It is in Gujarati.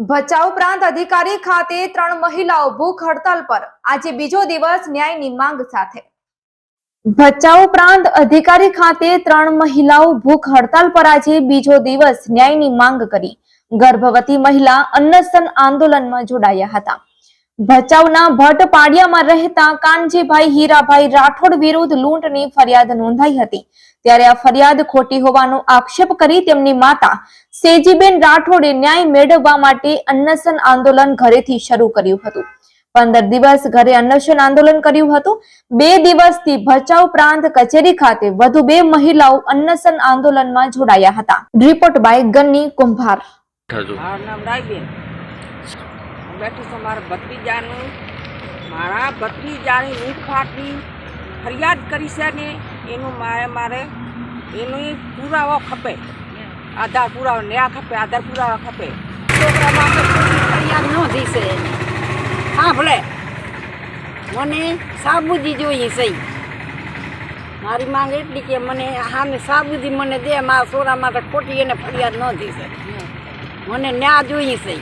ભચાઉ પ્રાંત અધિકારી ખાતે 3 મહિલાઓ ભૂખ હડતાલ પર આજે બીજો દિવસ ન્યાયની માંગ સાથે। ભચાઉ પ્રાંત અધિકારી ખાતે 3 મહિલાઓ ભૂખ હડતાલ પર આજે બીજો દિવસ ન્યાયની માંગ કરી ગર્ભવતી મહિલા અન્નશન આંદોલનમાં જોડાયા હતા। ભચાઉના ભટ્ટ પાડિયામાં રહેતા કાનજીભાઈ હીરાભાઈ રાઠોડ વિરુદ્ધ લૂંટની ફરિયાદ નોંધાઈ હતી। ત્યારે આ ફરિયાદ ખોટી હોવાનો આક્ષેપ કરી તેમની માતા સેજીબેન રાઠોડે ન્યાય મેળવવા માટે અન્નશન આંદોલન ઘરેથી શરૂ કર્યું હતું। 15 દિવસ ઘરે અન્નશન આંદોલન કર્યું હતું। 2 દિવસથી ભચાઉ પ્રાંત કચેરી ખાતે વધુ 2 મહિલાઓ અન્નશન આંદોલનમાં જોડાયા હતા। રિપોર્ટ બાય ગન્ની કુંભાર। बैठे तो मारा भत्रीजानी लूटफाटनी फरियाद करी से ने एनु मारे एनु पुरावा खपे आधार पुरावा नया खपे आधार पुरावा खपे छोकरा माटे फरियाद न दी से। हाँ भले मने साबुदी जोईए सही मारी मांग एटली के मने हाँ ने साबुदी मने दे मारा सोरा माटे खोटी एने फरियाद न दी से मने न्याय जोईए सही।